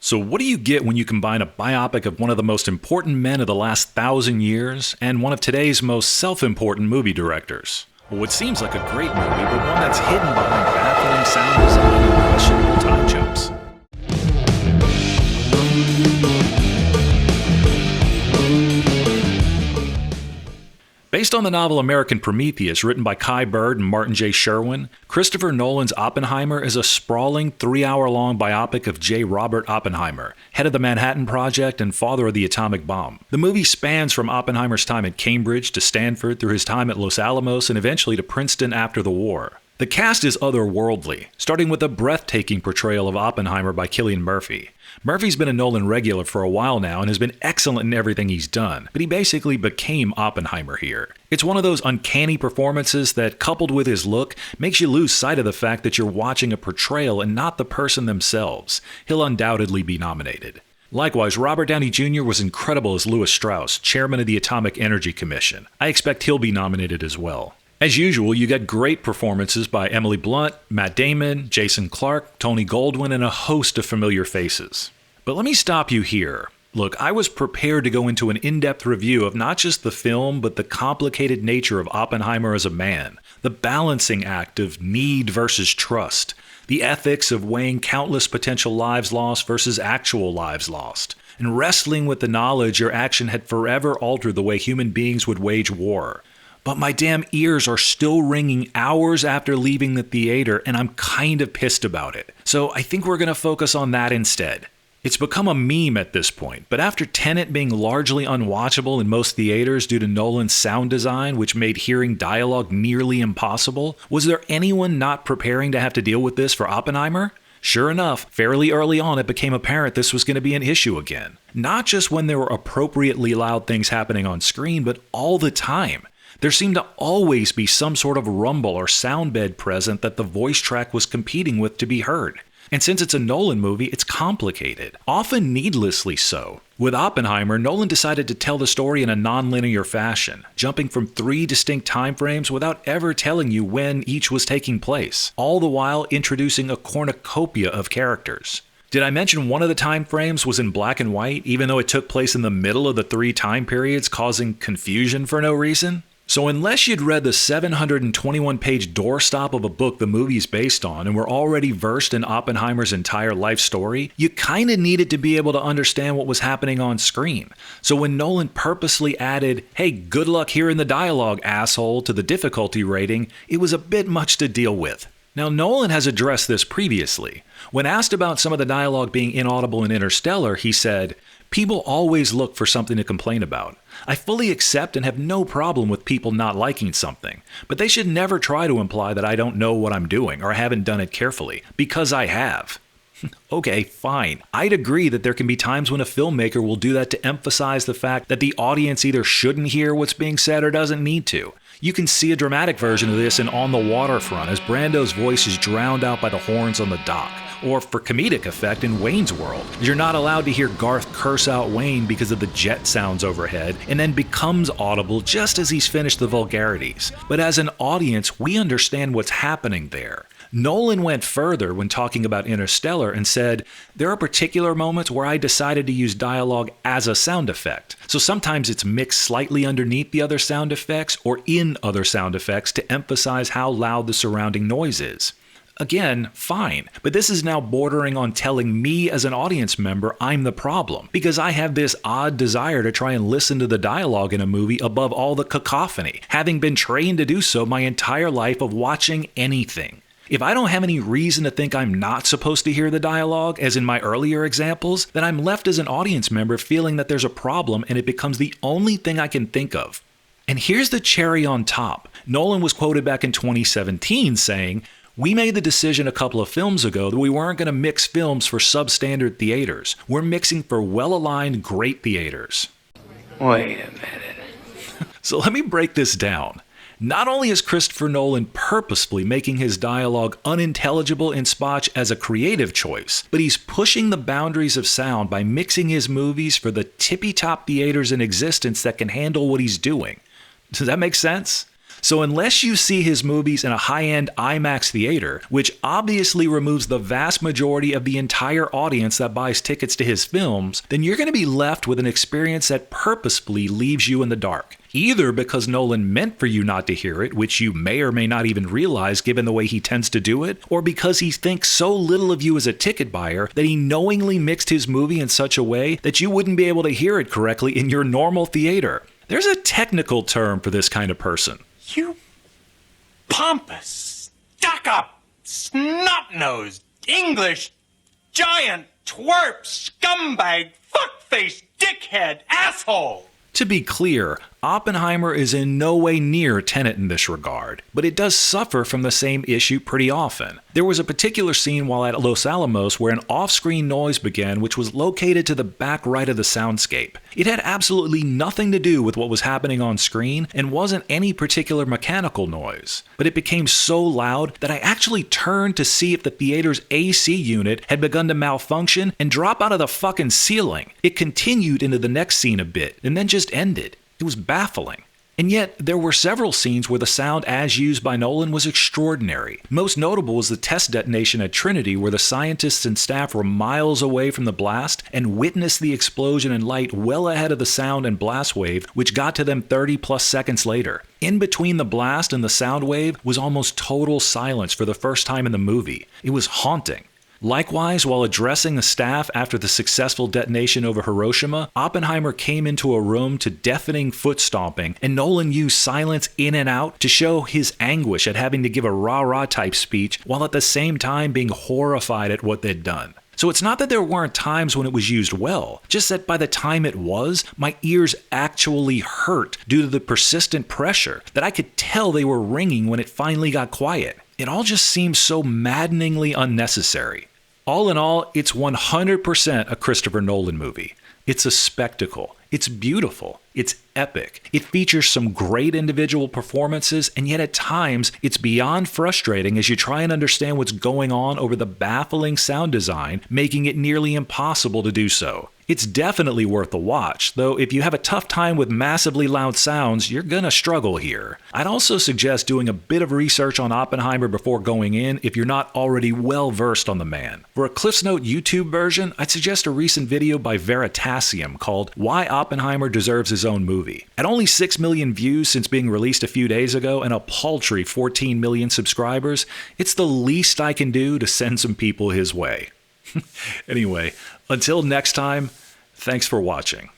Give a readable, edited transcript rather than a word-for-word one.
So what do you get when you combine a biopic of one of the most important men of the last 1,000 years and one of today's most self-important movie directors? Well, it seems like a great movie, but one that's hidden behind baffling sound design and questionable time jumps. Based on the novel American Prometheus, written by Kai Bird and Martin J. Sherwin, Christopher Nolan's Oppenheimer is a sprawling 3-hour-long biopic of J. Robert Oppenheimer, head of the Manhattan Project and father of the atomic bomb. The movie spans from Oppenheimer's time at Cambridge to Stanford through his time at Los Alamos and eventually to Princeton after the war. The cast is otherworldly, starting with a breathtaking portrayal of Oppenheimer by Cillian Murphy. Murphy's been a Nolan regular for a while now and has been excellent in everything he's done, but he basically became Oppenheimer here. It's one of those uncanny performances that, coupled with his look, makes you lose sight of the fact that you're watching a portrayal and not the person themselves. He'll undoubtedly be nominated. Likewise, Robert Downey Jr. was incredible as Lewis Strauss, chairman of the Atomic Energy Commission. I expect he'll be nominated as well. As usual, you get great performances by Emily Blunt, Matt Damon, Jason Clarke, Tony Goldwyn, and a host of familiar faces. But let me stop you here. Look, I was prepared to go into an in-depth review of not just the film, but the complicated nature of Oppenheimer as a man, the balancing act of need versus trust, the ethics of weighing countless potential lives lost versus actual lives lost, and wrestling with the knowledge your action had forever altered the way human beings would wage war. But my damn ears are still ringing hours after leaving the theater, and I'm kind of pissed about it. So I think we're going to focus on that instead. It's become a meme at this point, but after Tenet being largely unwatchable in most theaters due to Nolan's sound design, which made hearing dialogue nearly impossible, was there anyone not preparing to have to deal with this for Oppenheimer? Sure enough, fairly early on it became apparent this was going to be an issue again. Not just when there were appropriately loud things happening on screen, but all the time. There seemed to always be some sort of rumble or sound bed present that the voice track was competing with to be heard. And since it's a Nolan movie, it's complicated, often needlessly so. With Oppenheimer, Nolan decided to tell the story in a non-linear fashion, jumping from 3 distinct time frames without ever telling you when each was taking place, all the while introducing a cornucopia of characters. Did I mention one of the time frames was in black and white, even though it took place in the middle of the 3 time periods, causing confusion for no reason? So unless you'd read the 721-page doorstop of a book the movie's based on and were already versed in Oppenheimer's entire life story, you kinda needed to be able to understand what was happening on screen. So when Nolan purposely added, "Hey, good luck hearing the dialogue, asshole," to the difficulty rating, it was a bit much to deal with. Now, Nolan has addressed this previously. When asked about some of the dialogue being inaudible in Interstellar, he said, "People always look for something to complain about. I fully accept and have no problem with people not liking something, but they should never try to imply that I don't know what I'm doing or haven't done it carefully, because I have." Okay, fine. I'd agree that there can be times when a filmmaker will do that to emphasize the fact that the audience either shouldn't hear what's being said or doesn't need to. You can see a dramatic version of this in On the Waterfront as Brando's voice is drowned out by the horns on the dock. Or for comedic effect in Wayne's World, you're not allowed to hear Garth curse out Wayne because of the jet sounds overhead, and then becomes audible just as he's finished the vulgarities. But as an audience, we understand what's happening there. Nolan went further when talking about Interstellar and said, "There are particular moments where I decided to use dialogue as a sound effect. So sometimes it's mixed slightly underneath the other sound effects or in other sound effects to emphasize how loud the surrounding noise is." Again, fine, but this is now bordering on telling me as an audience member I'm the problem, because I have this odd desire to try and listen to the dialogue in a movie above all the cacophony, having been trained to do so my entire life of watching anything. If I don't have any reason to think I'm not supposed to hear the dialogue, as in my earlier examples, then I'm left as an audience member feeling that there's a problem and it becomes the only thing I can think of. And here's the cherry on top. Nolan was quoted back in 2017 saying, "We made the decision a couple of films ago that we weren't going to mix films for substandard theaters. We're mixing for well-aligned, great theaters." Wait a minute. So let me break this down. Not only is Christopher Nolan purposefully making his dialogue unintelligible in spots as a creative choice, but he's pushing the boundaries of sound by mixing his movies for the tippy-top theaters in existence that can handle what he's doing. Does that make sense? So unless you see his movies in a high-end IMAX theater, which obviously removes the vast majority of the entire audience that buys tickets to his films, then you're going to be left with an experience that purposefully leaves you in the dark. Either because Nolan meant for you not to hear it, which you may or may not even realize given the way he tends to do it, or because he thinks so little of you as a ticket buyer that he knowingly mixed his movie in such a way that you wouldn't be able to hear it correctly in your normal theater. There's a technical term for this kind of person. You pompous, stuck-up, snot-nosed, English, giant, twerp, scumbag, fuckface, dickhead, asshole! To be clear, Oppenheimer is in no way near Tenet in this regard, but it does suffer from the same issue pretty often. There was a particular scene while at Los Alamos where an off-screen noise began which was located to the back right of the soundscape. It had absolutely nothing to do with what was happening on screen and wasn't any particular mechanical noise. But it became so loud that I actually turned to see if the theater's AC unit had begun to malfunction and drop out of the fucking ceiling. It continued into the next scene a bit and then just ended. It was baffling. And yet, there were several scenes where the sound as used by Nolan was extraordinary. Most notable was the test detonation at Trinity where the scientists and staff were miles away from the blast and witnessed the explosion and light well ahead of the sound and blast wave, which got to them 30 plus seconds later. In between the blast and the sound wave was almost total silence for the first time in the movie. It was haunting. Likewise, while addressing the staff after the successful detonation over Hiroshima, Oppenheimer came into a room to deafening foot stomping, and Nolan used silence in and out to show his anguish at having to give a rah-rah type speech while at the same time being horrified at what they'd done. So it's not that there weren't times when it was used well, just that by the time it was, my ears actually hurt due to the persistent pressure that I could tell they were ringing when it finally got quiet. It all just seems so maddeningly unnecessary. All in all, it's 100% a Christopher Nolan movie. It's a spectacle. It's beautiful. It's epic. It features some great individual performances, and yet at times, it's beyond frustrating as you try and understand what's going on over the baffling sound design, making it nearly impossible to do so. It's definitely worth a watch, though if you have a tough time with massively loud sounds, you're gonna struggle here. I'd also suggest doing a bit of research on Oppenheimer before going in if you're not already well versed on the man. For a CliffsNote YouTube version, I'd suggest a recent video by Veritasium called Why Oppenheimer Deserves His Own Movie. At only 6 million views since being released a few days ago and a paltry 14 million subscribers, it's the least I can do to send some people his way. Anyway, until next time, thanks for watching.